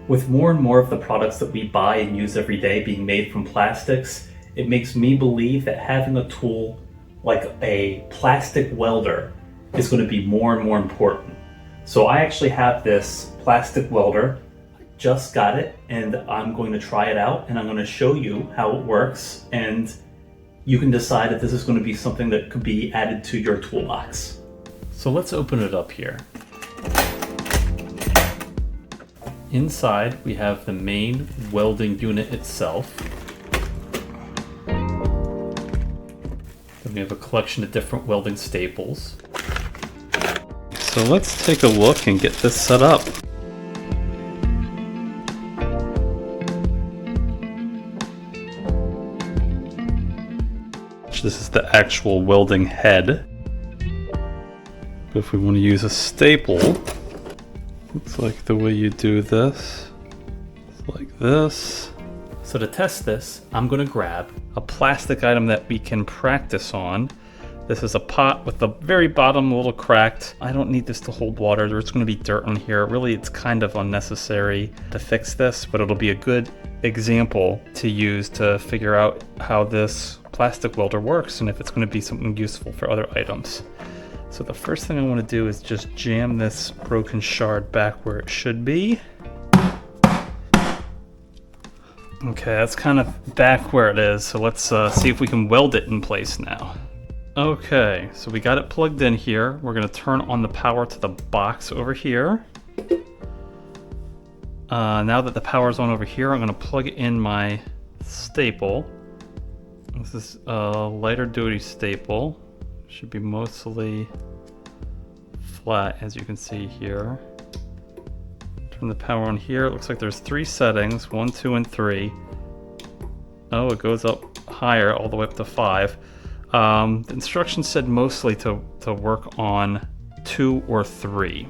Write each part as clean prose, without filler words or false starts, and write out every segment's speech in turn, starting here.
With more and more of the products that we buy and use every day being made from plastics, it makes me believe that having a tool like a plastic welder is going to be more and more important. So I actually have this plastic welder, just got it, and I'm going to try it out and I'm going to show you how it works, and you can decide if this is going to be something that could be added to your toolbox. So let's open it up here. Inside we have the main welding unit itself. Then we have a collection of different welding staples. So let's take a look and get this set up. This is the actual welding head. But if we want to use a staple, looks like the way you do this, it's like this. So to test this, I'm going to grab a plastic item that we can practice on. This is a pot with the very bottom a little cracked. I don't need this to hold water. There's going to be dirt on here. Really, it's kind of unnecessary to fix this, but it'll be a good example to use to figure out how this plastic welder works and if it's going to be something useful for other items. So the first thing I want to do is just jam this broken shard back where it should be. Okay, that's kind of back where it is, so let's see if we can weld it in place now. Okay, so we got it plugged in here. We're going to turn on the power to the box over here. Now that the power's on over here, I'm going to plug in my staple. This is a lighter duty staple. Should be mostly flat, as you can see here. Turn the power on here. It looks like there's 3 settings, 1, 2, and 3. Oh, it goes up higher, all the way up to 5. The instructions said mostly to work on 2 or 3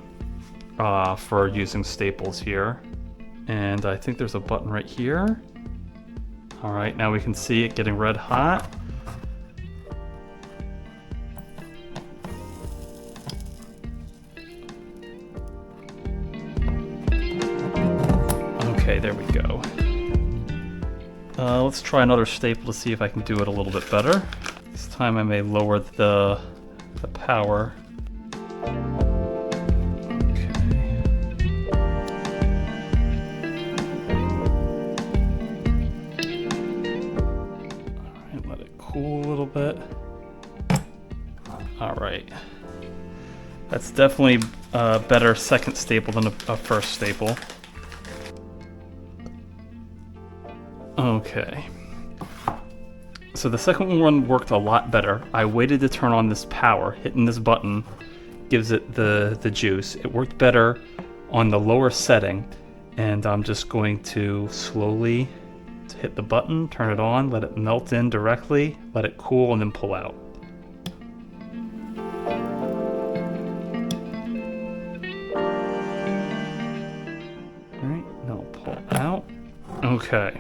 for using staples here. And I think there's a button right here. All right, now we can see it getting red hot. Okay, there we go. Let's try another staple to see if I can do it a little bit better. This time I may lower the power. Cool a little bit. All right, that's definitely a better second staple than a first staple. Okay, so the second one worked a lot better. I waited to turn on this power. Hitting this button gives it the juice. It worked better on the lower setting, and I'm just going to slowly hit the button, turn it on, let it melt in directly, let it cool, and then pull out. All right, now pull out. Okay.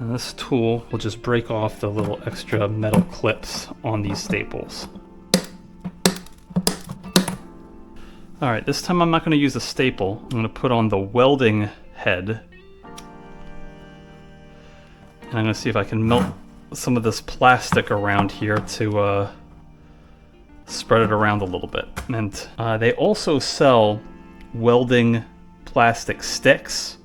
And this tool will just break off the little extra metal clips on these staples. All right, this time I'm not going to use a staple. I'm going to put on the welding head. And I'm going to see if I can melt some of this plastic around here to spread it around a little bit. And they also sell welding plastic sticks.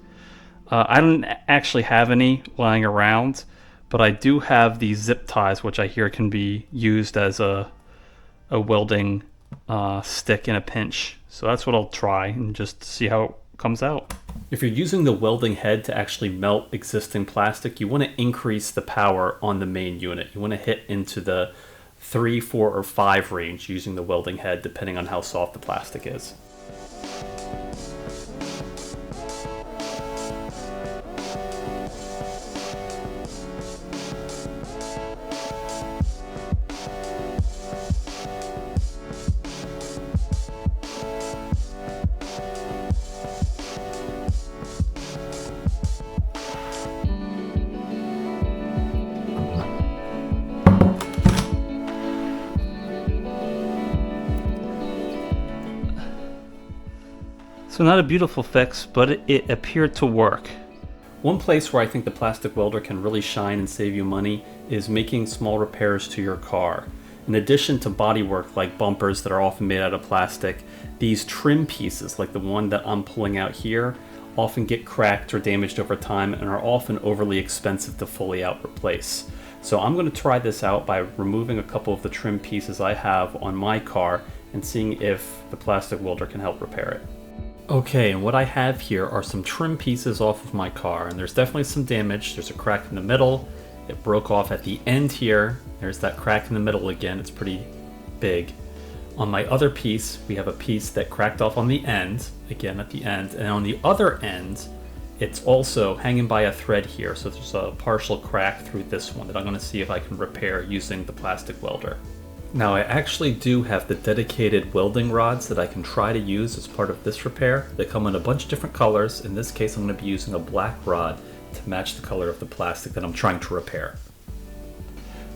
I don't actually have any lying around, but I do have these zip ties, which I hear can be used as a welding stick in a pinch. So that's what I'll try and just see how it comes out. If you're using the welding head to actually melt existing plastic, you want to increase the power on the main unit. You want to hit into the 3, 4, or 5 range using the welding head, depending on how soft the plastic is. So not a beautiful fix, but it appeared to work. One place where I think the plastic welder can really shine and save you money is making small repairs to your car. In addition to bodywork like bumpers that are often made out of plastic, these trim pieces, like the one that I'm pulling out here, often get cracked or damaged over time and are often overly expensive to fully replace. So I'm going to try this out by removing a couple of the trim pieces I have on my car and seeing if the plastic welder can help repair it. Okay, and what I have here are some trim pieces off of my car, and there's definitely some damage. There's a crack in the middle. It broke off at the end here. There's that crack in the middle again. It's pretty big. On my other piece, we have a piece that cracked off on the end, again at the end, and on the other end, it's also hanging by a thread here. So there's a partial crack through this one that I'm going to see if I can repair using the plastic welder. Now I actually do have the dedicated welding rods that I can try to use as part of this repair. They come in a bunch of different colors. In this case, I'm going to be using a black rod to match the color of the plastic that I'm trying to repair.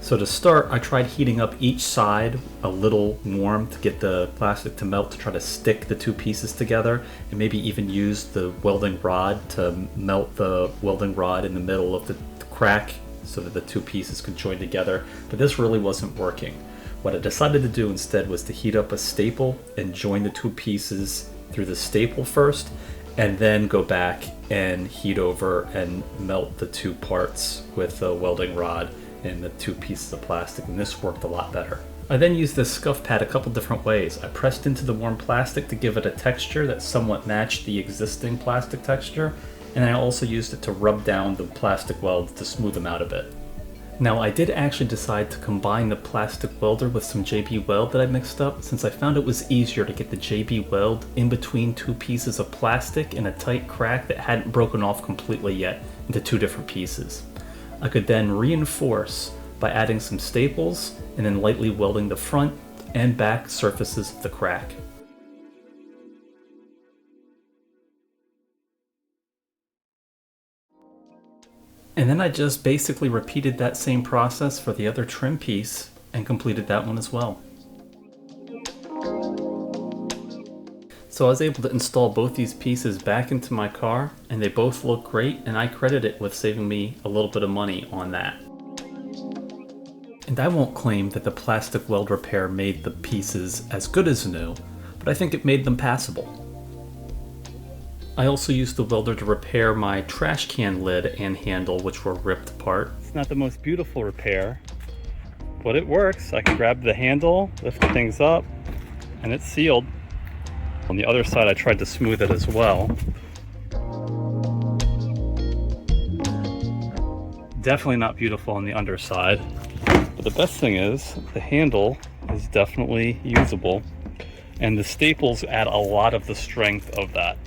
So to start, I tried heating up each side a little warm to get the plastic to melt, to try to stick the two pieces together, and maybe even use the welding rod to melt the welding rod in the middle of the crack so that the two pieces could join together. But this really wasn't working. What I decided to do instead was to heat up a staple and join the two pieces through the staple first, and then go back and heat over and melt the two parts with the welding rod and the two pieces of plastic, and this worked a lot better. I then used this scuff pad a couple different ways. I pressed into the warm plastic to give it a texture that somewhat matched the existing plastic texture, and I also used it to rub down the plastic weld to smooth them out a bit. Now I did actually decide to combine the plastic welder with some JB Weld that I mixed up, since I found it was easier to get the JB Weld in between two pieces of plastic in a tight crack that hadn't broken off completely yet into two different pieces. I could then reinforce by adding some staples and then lightly welding the front and back surfaces of the crack. And then I just basically repeated that same process for the other trim piece and completed that one as well. So I was able to install both these pieces back into my car, and they both look great, and I credit it with saving me a little bit of money on that. And I won't claim that the plastic weld repair made the pieces as good as new, but I think it made them passable. I also used the welder to repair my trash can lid and handle, which were ripped apart. It's not the most beautiful repair, but it works. I can grab the handle, lift the things up, and it's sealed. On the other side, I tried to smooth it as well. Definitely not beautiful on the underside, but the best thing is the handle is definitely usable, and the staples add a lot of the strength of that.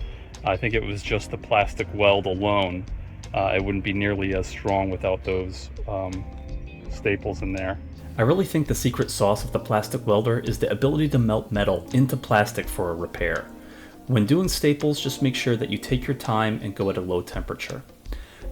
I think it was just the plastic weld alone. It wouldn't be nearly as strong without those staples in there. I really think the secret sauce of the plastic welder is the ability to melt metal into plastic for a repair. When doing staples, just make sure that you take your time and go at a low temperature.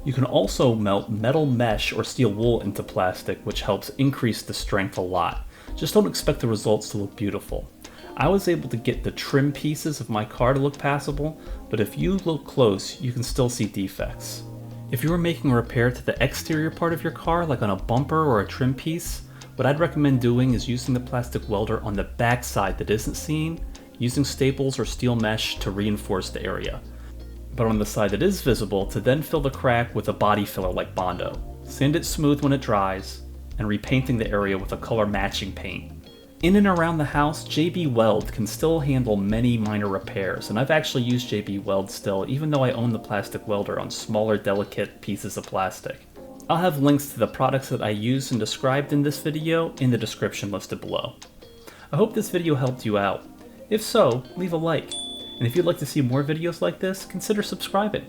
You can also melt metal mesh or steel wool into plastic, which helps increase the strength a lot. Just don't expect the results to look beautiful. I was able to get the trim pieces of my car to look passable, but if you look close, you can still see defects. If you were making a repair to the exterior part of your car, like on a bumper or a trim piece, what I'd recommend doing is using the plastic welder on the back side that isn't seen, using staples or steel mesh to reinforce the area. But on the side that is visible, to then fill the crack with a body filler like Bondo. Sand it smooth when it dries, and repainting the area with a color matching paint. In and around the house, JB Weld can still handle many minor repairs, and I've actually used JB Weld still, even though I own the plastic welder on smaller, delicate pieces of plastic. I'll have links to the products that I used and described in this video in the description listed below. I hope this video helped you out. If so, leave a like, and if you'd like to see more videos like this, consider subscribing.